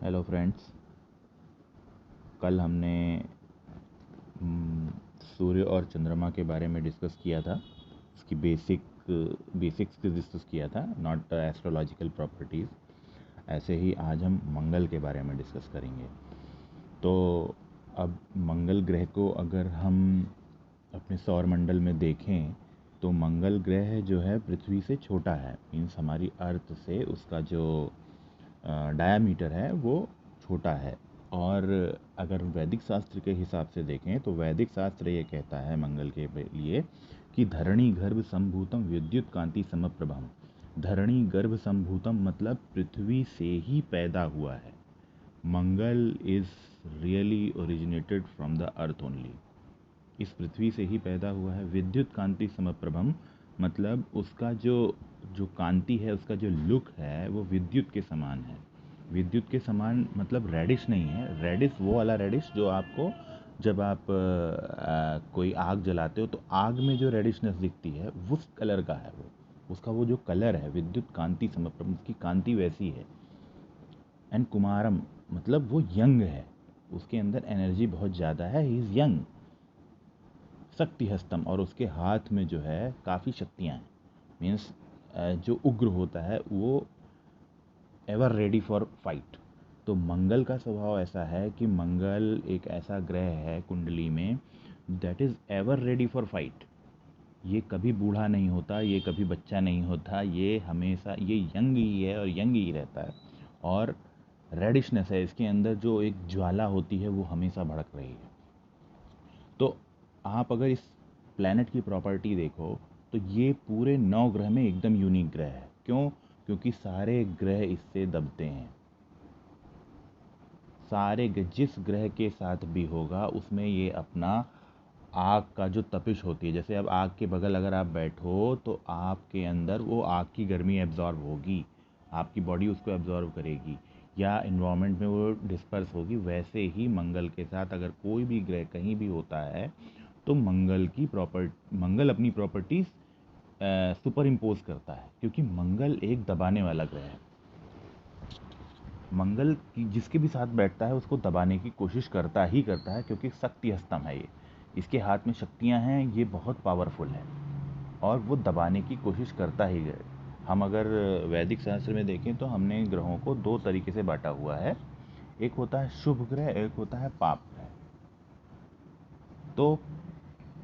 Hello friends. कल हमने सूर्य और चंद्रमा के बारे में डिस्कस किया था। उसकी बेसिक्स की डिस्कस किया था, नॉट एस्ट्रोलॉजिकल प्रॉपर्टीज़। ऐसे ही आज हम मंगल के बारे में डिस्कस करेंगे। तो अब मंगल ग्रह को अगर हम अपने सौर मंडल में देखें तो मंगल ग्रह जो है पृथ्वी से छोटा है। मीन्स हमारी अर्थ से उसका जो डायामीटर है वो छोटा है। और अगर वैदिक शास्त्र के हिसाब से देखें तो वैदिक शास्त्र ये कहता है मंगल के लिए कि धरणी गर्भ संभूतम विद्युत कांति समप्रभम। धरणी गर्भ संभूतम मतलब पृथ्वी से ही पैदा हुआ है। Mangal is really originated from the earth only. इस पृथ्वी से ही पैदा हुआ है। विद्युत कांति समप्रभम मतलब उसका जो कांति है, उसका जो लुक है वो विद्युत के समान है। विद्युत के समान मतलब रेडिश नहीं है। रेडिश वो वाला रेडिश जो आपको जब आप कोई आग जलाते हो तो आग में जो रेडिशनेस दिखती है उस कलर का है वो। उसका वो जो कलर है विद्युत कांति समप्रभम, उसकी कांति वैसी है। एंड कुमारम मतलब वो यंग है, उसके अंदर एनर्जी बहुत ज़्यादा है। He is young. शक्ति हस्तम और उसके हाथ में जो है काफ़ी शक्तियाँ हैं। मीन्स जो उग्र होता है वो एवर रेडी फॉर फाइट। तो मंगल का स्वभाव ऐसा है कि मंगल एक ऐसा ग्रह है कुंडली में that is ever ready for fight. ये कभी बूढ़ा नहीं होता, ये कभी बच्चा नहीं होता, ये हमेशा ये यंग ही है और यंग ही रहता है। और रेडिशनेस है इसके अंदर, जो एक ज्वाला होती है वो हमेशा भड़क रही है। तो आप अगर इस प्लैनेट की प्रॉपर्टी देखो तो ये पूरे 9 ग्रह में एकदम यूनिक ग्रह है। क्यों? क्योंकि सारे ग्रह इससे दबते हैं। जिस ग्रह के साथ भी होगा उसमें ये अपना आग का जो तपिश होती है, जैसे अब आग के बगल अगर आप बैठो तो आपके अंदर वो आग की गर्मी एब्जॉर्ब होगी, आपकी बॉडी उसको एब्जॉर्ब करेगी या इन्वायरमेंट में वो डिस्पर्स होगी। वैसे ही मंगल के साथ अगर कोई भी ग्रह कहीं भी होता है तो मंगल अपनी प्रॉपर्टीज़ सुपर इम्पोज करता है, क्योंकि मंगल एक दबाने वाला ग्रह है। मंगल की जिसके भी साथ बैठता है उसको दबाने की कोशिश करता ही करता है, क्योंकि शक्ति हस्तम है ये। इसके हाथ में शक्तियाँ हैं, ये बहुत पावरफुल है और वो दबाने की कोशिश करता ही है। हम अगर वैदिक शास्त्र में देखें तो हमने ग्रहों को 2 तरीके से बांटा हुआ है। एक होता है शुभ ग्रह, एक होता है पाप ग्रह। तो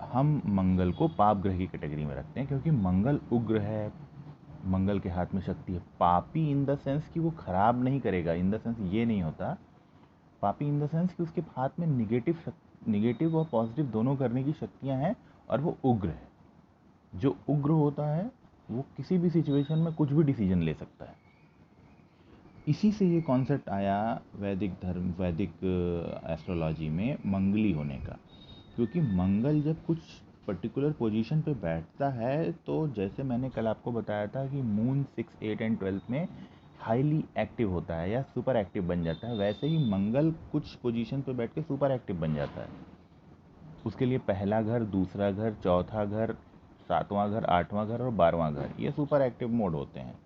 हम मंगल को पाप ग्रह की कैटेगरी में रखते हैं, क्योंकि मंगल उग्र है, मंगल के हाथ में शक्ति है। पापी इन द सेंस कि वो खराब नहीं करेगा, इन द सेंस ये नहीं होता। पापी इन द सेंस कि उसके हाथ में निगेटिव और पॉजिटिव दोनों करने की शक्तियां हैं और वो उग्र है। जो उग्र होता है वो किसी भी सिचुएशन में कुछ भी डिसीजन ले सकता है। इसी से ये कॉन्सेप्ट आया वैदिक एस्ट्रोलॉजी में मंगली होने का। क्योंकि मंगल जब कुछ पर्टिकुलर पोजीशन पे बैठता है तो जैसे मैंने कल आपको बताया था कि मून 6, 8 एंड 12 में हाईली एक्टिव होता है या सुपर एक्टिव बन जाता है, वैसे ही मंगल कुछ पोजीशन पे बैठ के सुपर एक्टिव बन जाता है। उसके लिए पहला घर, दूसरा घर, चौथा घर, 7वां घर, 8वां घर और 12वां घर ये सुपर एक्टिव मोड होते हैं।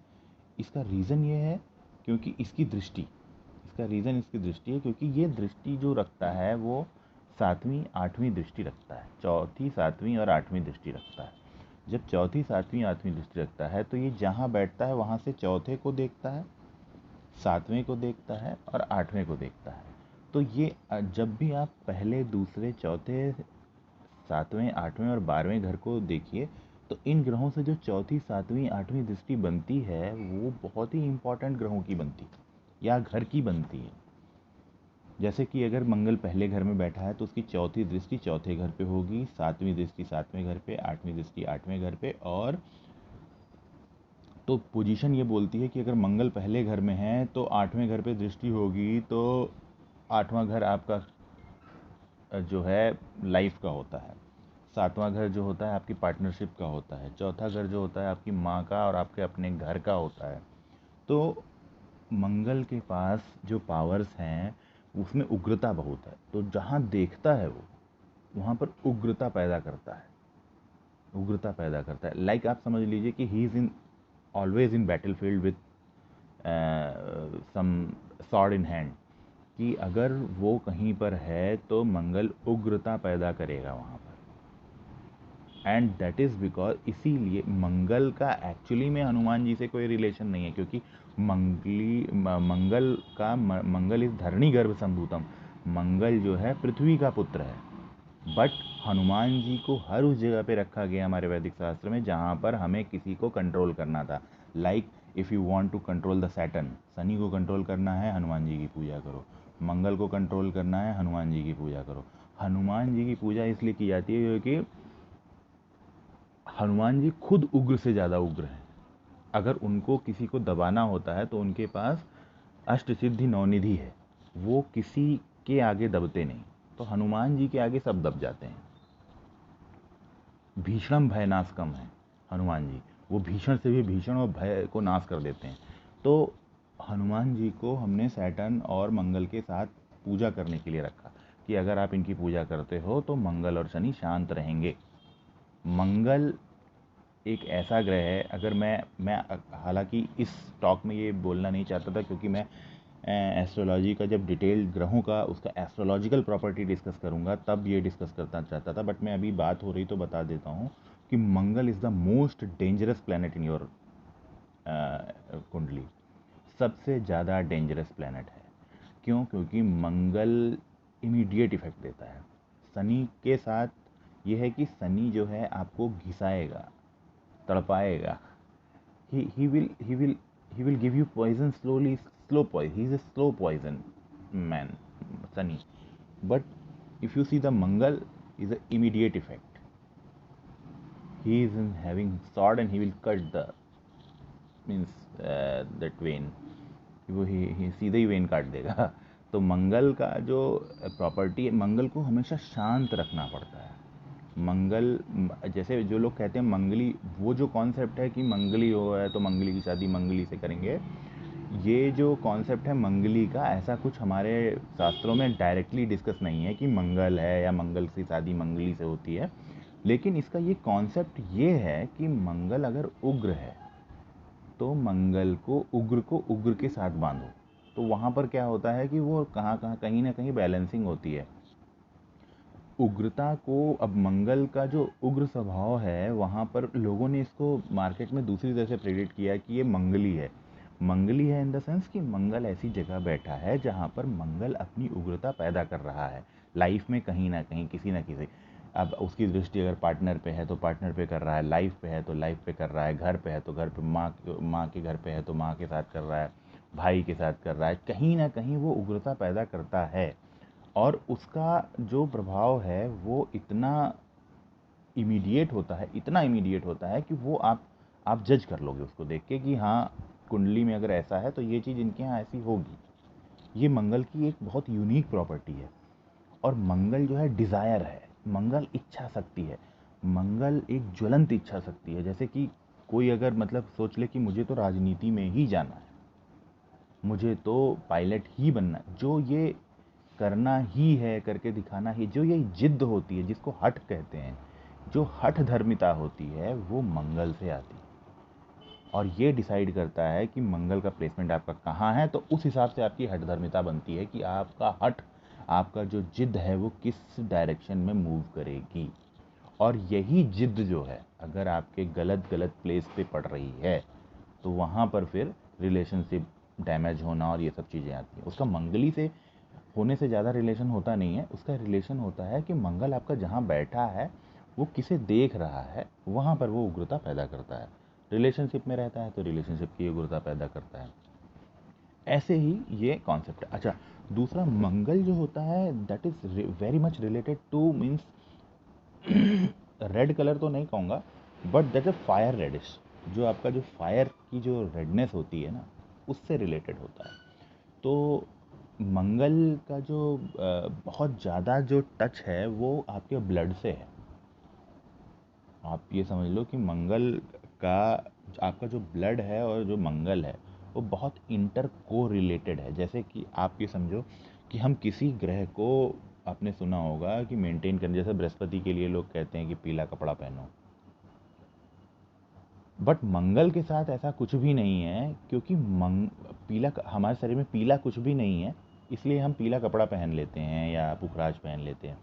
इसका रीज़न ये है क्योंकि इसकी दृष्टि है, क्योंकि ये दृष्टि जो रखता है वो 7वीं 8वीं दृष्टि रखता है। चौथी, 7वीं और 8वीं दृष्टि रखता है। जब चौथी, 7वीं, 8वीं दृष्टि रखता है तो ये जहाँ बैठता है वहाँ से चौथे को देखता है, 7वें को देखता है और 8वें को देखता है। तो ये जब भी आप पहले, दूसरे, चौथे, 7वें, 8वें और 12वें घर को देखिए तो इन ग्रहों से जो चौथी, 7वीं, 8वीं दृष्टि बनती है वो बहुत ही इंपॉर्टेंट ग्रहों की बनती है या घर की बनती है। जैसे कि अगर मंगल पहले घर में बैठा है तो उसकी चौथी दृष्टि चौथे घर पे होगी, 7वीं दृष्टि 7वें घर पे, 8वीं दृष्टि 8वें घर पे। और तो पोजीशन ये बोलती है कि अगर मंगल पहले घर में है तो 8वें घर पे दृष्टि होगी, तो 8वां घर आपका जो है लाइफ का होता है, 7वां घर जो होता है आपकी पार्टनरशिप का होता है, चौथा घर जो होता है आपकी माँ का और आपके अपने घर का होता है। तो मंगल के पास जो पावर्स हैं उसमें उग्रता बहुत है, तो जहाँ देखता है वो वहाँ पर उग्रता पैदा करता है। लाइक आप समझ लीजिए कि he is in always in battle field with some sword in hand. कि अगर वो कहीं पर है तो मंगल उग्रता पैदा करेगा वहाँ पर। एंड दैट इज़ बिकॉज, इसीलिए मंगल का एक्चुअली में हनुमान जी से कोई रिलेशन नहीं है, क्योंकि मंगल इस धरणी गर्भ संभूतम, मंगल जो है पृथ्वी का पुत्र है। बट हनुमान जी को हर उस जगह पे रखा गया हमारे वैदिक शास्त्र में जहाँ पर हमें किसी को कंट्रोल करना था। Like if you want to control the Saturn, Shani को कंट्रोल करना है, हनुमान जी की पूजा करो। मंगल को कंट्रोल करना है, हनुमान जी की पूजा करो। हनुमान जी की पूजा इसलिए की जाती है क्योंकि हनुमान जी खुद उग्र से ज़्यादा उग्र हैं। अगर उनको किसी को दबाना होता है तो उनके पास अष्ट सिद्धि नवनिधि है, वो किसी के आगे दबते नहीं। तो हनुमान जी के आगे सब दब जाते हैं। भीषणम भय नाशकम है हनुमान जी, वो भीषण से भी भीषण और भय को नाश कर देते हैं। तो हनुमान जी को हमने सैटर्न और मंगल के साथ पूजा करने के लिए रखा कि अगर आप इनकी पूजा करते हो तो मंगल और शनि शांत रहेंगे। मंगल एक ऐसा ग्रह है, अगर मैं हालांकि इस टॉक में ये बोलना नहीं चाहता था, क्योंकि मैं एस्ट्रोलॉजी का जब डिटेल्ड ग्रहों का उसका एस्ट्रोलॉजिकल प्रॉपर्टी डिस्कस करूंगा तब ये डिस्कस करना चाहता था, बट मैं अभी बात हो रही तो बता देता हूँ कि Mangal is the most dangerous planet in your kundli. सबसे ज़्यादा डेंजरस प्लैनेट है। क्यों? क्योंकि मंगल इमीडिएट इफेक्ट देता है। शनि के साथ ये है कि शनि जो है आपको घिसाएगा, तड़पाएगा। He will give you poison slowly, slow poison. He's a slow poison man, Sunny. But if you see the Mangal is an immediate effect. He is having sword and he will cut the means that vein. वो ही सीधे ही when काट देगा। तो मंगल का जो property है, मंगल को हमेशा शांत रखना पड़ता है। मंगल, जैसे जो लोग कहते हैं मंगली, वो जो कॉन्सेप्ट है कि मंगली हो है तो मंगली की शादी मंगली से करेंगे, ये जो कॉन्सेप्ट है मंगली का, ऐसा कुछ हमारे शास्त्रों में डायरेक्टली डिस्कस नहीं है कि मंगल है या मंगल की शादी मंगली से होती है। लेकिन इसका ये कॉन्सेप्ट ये है कि मंगल अगर उग्र है तो मंगल को उग्र के साथ बांधो। तो वहाँ पर क्या होता है कि वो कहीं ना कहीं बैलेंसिंग होती है उग्रता को। अब मंगल का जो उग्र स्वभाव है, वहाँ पर लोगों ने इसको मार्केट में दूसरी तरह से प्रेडिक्ट किया है कि ये मंगली है। मंगली है इन द सेंस कि मंगल ऐसी जगह बैठा है जहाँ पर मंगल अपनी उग्रता पैदा कर रहा है लाइफ में, कहीं ना कहीं किसी ना किसी। अब उसकी दृष्टि अगर पार्टनर पे है तो पार्टनर पे कर रहा है, लाइफ पे है तो लाइफ पे कर रहा है, घर पे है तो घर पे, माँ के घर पे है तो माँ के साथ कर रहा है, भाई के साथ कर रहा है, कहीं ना कहीं वो उग्रता पैदा करता है। और उसका जो प्रभाव है वो इतना इमीडिएट होता है, इतना इमीडिएट होता है कि वो आप जज कर लोगे उसको देख के कि हाँ, कुंडली में अगर ऐसा है तो ये चीज़ इनके यहाँ ऐसी होगी। ये मंगल की एक बहुत यूनिक प्रॉपर्टी है। और मंगल जो है डिज़ायर है, मंगल इच्छा शक्ति है, मंगल एक ज्वलंत इच्छा शक्ति है। जैसे कि कोई अगर मतलब सोच ले कि मुझे तो राजनीति में ही जाना है, मुझे तो पायलट ही बनना है, जो ये करना ही है, करके दिखाना ही, जो ये जिद्द होती है जिसको हठ कहते हैं, जो हठ धर्मिता होती है, वो मंगल से आती है। और ये डिसाइड करता है कि मंगल का प्लेसमेंट आपका कहाँ है, तो उस हिसाब से आपकी हठ धर्मिता बनती है कि आपका हठ, आपका जो जिद है वो किस डायरेक्शन में मूव करेगी। और यही जिद जो है अगर आपके गलत गलत प्लेस पे पड़ रही है तो वहाँ पर फिर रिलेशनशिप डैमेज होना और ये सब चीज़ें आती हैं। उसका मंगली से होने से ज़्यादा रिलेशन होता नहीं है, उसका रिलेशन होता है कि मंगल आपका जहाँ बैठा है वो किसे देख रहा है, वहाँ पर वो उग्रता पैदा करता है। रिलेशनशिप में रहता है तो रिलेशनशिप की उग्रता पैदा करता है। ऐसे ही ये कॉन्सेप्ट है। अच्छा, दूसरा मंगल जो होता है that is very much related to means red colour तो नहीं कहूँगा, but that is fire reddish. जो आपका जो फायर की जो रेडनेस होती है ना, उससे रिलेटेड होता है। तो मंगल का जो बहुत ज़्यादा जो टच है वो आपके ब्लड से है। आप ये समझ लो कि मंगल का आपका जो ब्लड है और जो मंगल है वो बहुत इंटर को रिलेटेड है। जैसे कि आप ये समझो कि हम किसी ग्रह को, आपने सुना होगा कि मेंटेन करने, जैसे बृहस्पति के लिए लोग कहते हैं कि पीला कपड़ा पहनो, बट मंगल के साथ ऐसा कुछ भी नहीं है, क्योंकि पीला, हमारे शरीर में पीला कुछ भी नहीं है। इसलिए हम पीला कपड़ा पहन लेते हैं या पुखराज पहन लेते हैं।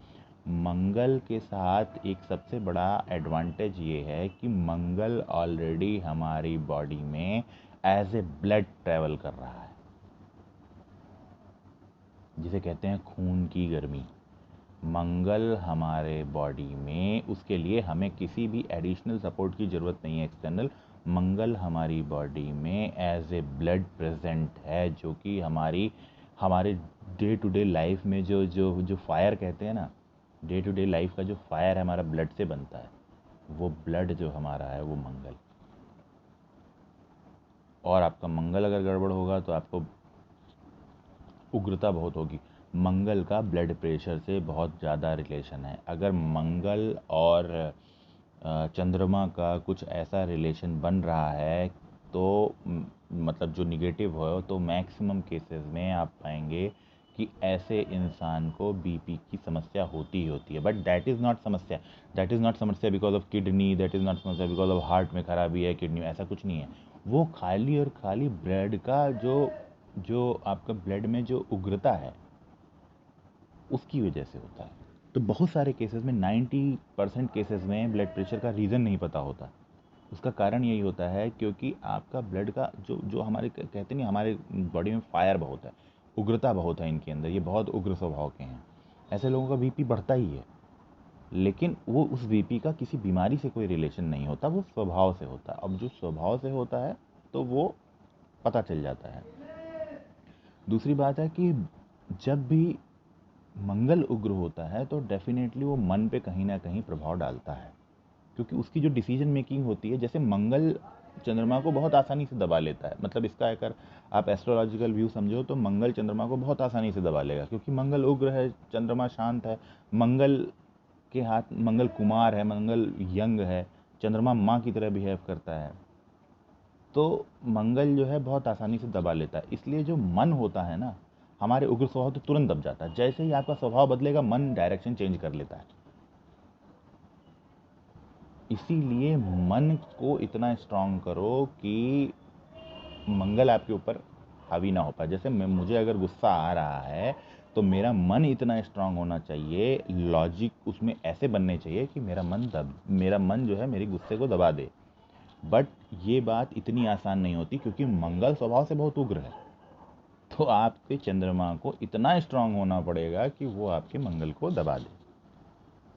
मंगल के साथ एक सबसे बड़ा एडवांटेज ये है कि मंगल ऑलरेडी हमारी बॉडी में एज ए ब्लड ट्रैवल कर रहा है, जिसे कहते हैं खून की गर्मी। मंगल हमारे बॉडी में, उसके लिए हमें किसी भी एडिशनल सपोर्ट की ज़रूरत नहीं है एक्सटर्नल। मंगल हमारी बॉडी में एज ए ब्लड प्रेजेंट है, जो कि हमारे डे टू डे लाइफ में जो जो जो फायर कहते हैं ना, डे टू डे लाइफ का जो फायर है हमारा ब्लड से बनता है, वो ब्लड जो हमारा है वो मंगल। और आपका मंगल अगर गड़बड़ होगा तो आपको उग्रता बहुत होगी। मंगल का ब्लड प्रेशर से बहुत ज़्यादा रिलेशन है। अगर मंगल और चंद्रमा का कुछ ऐसा रिलेशन बन रहा है तो मतलब जो निगेटिव हो, तो मैक्सिमम केसेस में आप पाएंगे कि ऐसे इंसान को बीपी की समस्या होती ही होती है। बट दैट इज़ नॉट समस्या, because of kidney, that is not समस्या बिकॉज ऑफ हार्ट में खराबी है, किडनी में, ऐसा कुछ नहीं है। वो खाली और खाली ब्लड का जो आपका ब्लड में जो उग्रता है उसकी वजह से होता है। तो बहुत सारे केसेस में 90% केसेस में ब्लड प्रेशर का रीज़न नहीं पता होता। उसका कारण यही होता है क्योंकि आपका ब्लड का जो जो हमारे कहते नहीं, हमारे बॉडी में फायर बहुत है, उग्रता बहुत है इनके अंदर, ये बहुत उग्र स्वभाव के हैं। ऐसे लोगों का बीपी बढ़ता ही है, लेकिन वो उस बीपी का किसी बीमारी से कोई रिलेशन नहीं होता, वो स्वभाव से होता है। अब जो स्वभाव से होता है तो वो पता चल जाता है। दूसरी बात है कि जब भी मंगल उग्र होता है तो डेफिनेटली वो मन पे कहीं ना कहीं प्रभाव डालता है, क्योंकि उसकी जो डिसीजन मेकिंग होती है, जैसे मंगल चंद्रमा को बहुत आसानी से दबा लेता है। मतलब इसका अगर आप एस्ट्रोलॉजिकल व्यू समझो तो मंगल चंद्रमा को बहुत आसानी से दबा लेगा, क्योंकि मंगल उग्र है, चंद्रमा शांत है। मंगल के हाथ, मंगल कुमार है, मंगल यंग है, चंद्रमा माँ की तरह बिहेव करता है, तो मंगल जो है बहुत आसानी से दबा लेता है। इसलिए जो मन होता है ना, हमारे उग्र स्वभाव तो तुरंत दब जाता है। जैसे ही आपका स्वभाव बदलेगा, मन डायरेक्शन चेंज कर लेता है। इसीलिए मन को इतना स्ट्रांग करो कि मंगल आपके ऊपर हावी ना हो पाए। जैसे मुझे अगर गुस्सा आ रहा है तो मेरा मन इतना स्ट्रांग होना चाहिए, लॉजिक उसमें ऐसे बनने चाहिए कि मेरा मन जो है मेरे गुस्से को दबा दे। बट ये बात इतनी आसान नहीं होती, क्योंकि मंगल स्वभाव से बहुत उग्र है। तो आपके चंद्रमा को इतना स्ट्रांग होना पड़ेगा कि वो आपके मंगल को दबा दे।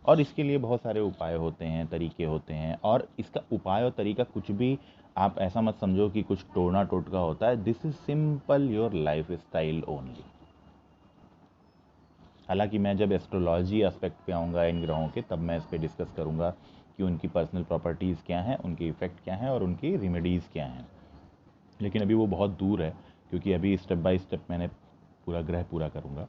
और इसके लिए बहुत सारे उपाय होते हैं, तरीके होते हैं। और इसका उपाय और तरीका कुछ भी आप ऐसा मत समझो कि कुछ टोना टोटका होता है। This is simple your life style only. हालांकि मैं जब एस्ट्रोलॉजी एस्पेक्ट पे आऊँगा इन ग्रहों के, तब मैं इस पर डिस्कस करूँगा कि उनकी पर्सनल प्रॉपर्टीज़ क्या हैं, उनके इफ़ेक्ट क्या हैं और उनकी रेमेडीज़ क्या हैं। लेकिन अभी वो बहुत दूर है, क्योंकि अभी स्टेप बाय स्टेप मैंने पूरा ग्रह पूरा करूँगा।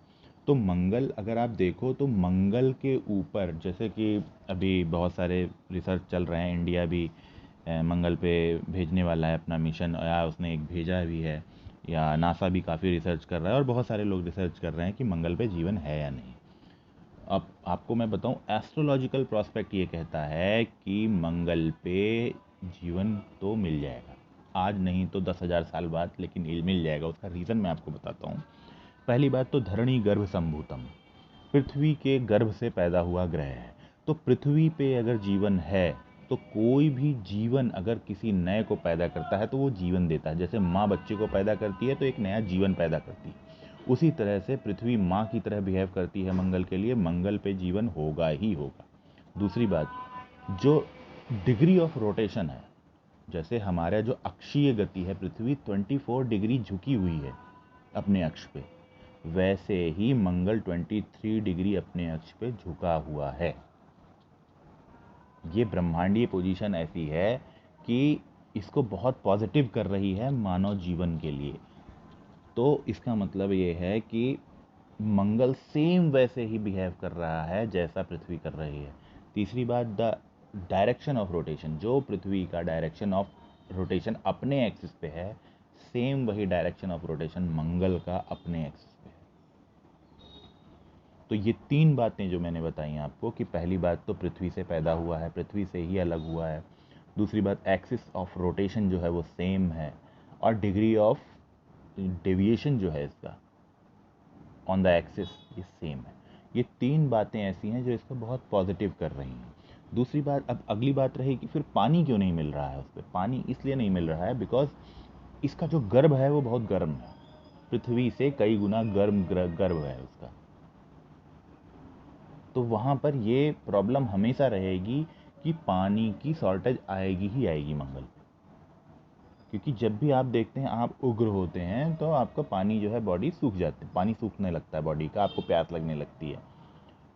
तो मंगल अगर आप देखो तो मंगल के ऊपर, जैसे कि अभी बहुत सारे रिसर्च चल रहे हैं, इंडिया भी मंगल पे भेजने वाला है अपना मिशन, या उसने एक भेजा भी है, या नासा भी काफ़ी रिसर्च कर रहा है, और बहुत सारे लोग रिसर्च कर रहे हैं कि मंगल पे जीवन है या नहीं। अब आपको मैं बताऊं, एस्ट्रोलॉजिकल प्रॉस्पेक्ट ये कहता है कि मंगल पे जीवन तो मिल जाएगा, आज नहीं तो 10,000 साल बाद, लेकिन ये मिल जाएगा। उसका रीज़न मैं आपको बताता हूँ। पहली बात तो धरणी गर्भ संभूतम, पृथ्वी के गर्भ से पैदा हुआ ग्रह है। तो पृथ्वी पे अगर जीवन है तो कोई भी जीवन अगर किसी नए को पैदा करता है तो वो जीवन देता है। जैसे माँ बच्चे को पैदा करती है तो एक नया जीवन पैदा करती है, उसी तरह से पृथ्वी माँ की तरह बिहेव करती है मंगल के लिए। मंगल पे जीवन होगा ही होगा। दूसरी बात, जो डिग्री ऑफ रोटेशन है, जैसे हमारा जो अक्षीय गति है, पृथ्वी 24 डिग्री झुकी हुई है अपने अक्ष पे, वैसे ही मंगल 23 डिग्री अपने अक्ष पे झुका हुआ है। ये ब्रह्मांडीय पोजीशन ऐसी है कि इसको बहुत पॉजिटिव कर रही है मानव जीवन के लिए। तो इसका मतलब ये है कि मंगल सेम वैसे ही बिहेव कर रहा है जैसा पृथ्वी कर रही है। तीसरी बात, द डायरेक्शन ऑफ रोटेशन, जो पृथ्वी का डायरेक्शन ऑफ रोटेशन अपने एक्सिस पे है, सेम वही डायरेक्शन ऑफ रोटेशन मंगल का अपने एक्सिस पे है। तो ये तीन बातें जो मैंने बताई आपको, कि पहली बात तो पृथ्वी से पैदा हुआ है, पृथ्वी से ही अलग हुआ है। दूसरी बात, एक्सिस ऑफ रोटेशन जो है वो सेम है, और डिग्री ऑफ डेविएशन जो है इसका, ऑन द एक्सिस ये सेम है। ये 3 बातें ऐसी हैं जो इसको बहुत पॉजिटिव कर रही हैं। दूसरी बात, अब अगली बात रही कि फिर पानी क्यों नहीं मिल रहा है उस पर। पानी इसलिए नहीं मिल रहा है बिकॉज इसका जो गर्भ है वो बहुत गर्म है, पृथ्वी से कई गुना गर्म गर्भ है उसका। तो वहाँ पर ये प्रॉब्लम हमेशा रहेगी कि पानी की शॉर्टेज आएगी ही आएगी मंगल पे। क्योंकि जब भी आप देखते हैं आप उग्र होते हैं तो आपका पानी जो है बॉडी सूख जाती है, पानी सूखने लगता है बॉडी का, आपको प्यास लगने लगती है।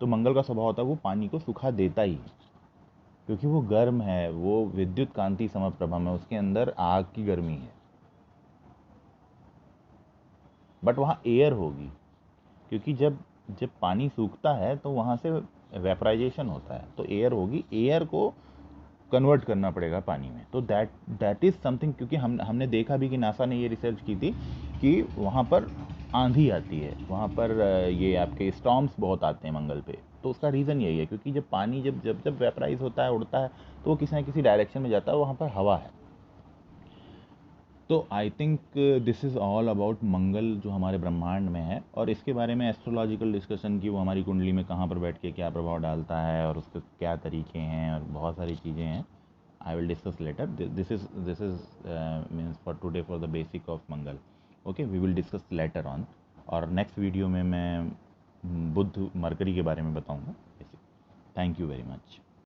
तो मंगल का स्वभाव होता है वो पानी को सुखा देता ही है, क्योंकि वो गर्म है, वो विद्युत कांति समप्रभम है, उसके अंदर आग की गर्मी है। बट वहाँ एयर होगी, क्योंकि जब जब पानी सूखता है तो वहाँ से वेपराइजेशन होता है, तो एयर होगी, एयर को कन्वर्ट करना पड़ेगा पानी में। तो दैट इज़ समथिंग, क्योंकि हमने देखा भी कि नासा ने ये रिसर्च की थी कि वहाँ पर आंधी आती है, वहाँ पर ये आपके स्टॉर्म्स बहुत आते हैं मंगल पे। तो उसका रीज़न यही है, क्योंकि जब पानी जब जब जब वेपराइज होता है, उड़ता है, तो वो किसी ना किसी डायरेक्शन में जाता है, वहाँ पर हवा है। तो I think this is all about Mangal जो हमारे ब्रह्मांड में है, और इसके बारे में एस्ट्रोलॉजिकल डिस्कशन की, वो हमारी कुंडली में कहाँ पर बैठ के क्या प्रभाव डालता है और उसके क्या तरीके हैं और बहुत सारी चीज़ें हैं। I will discuss later. This is means for today for the basic of Mangal. Okay, we will discuss later on. और नेक्स्ट वीडियो में मैं बुध मरकरी के बारे में बताऊंगा। Thank you very much.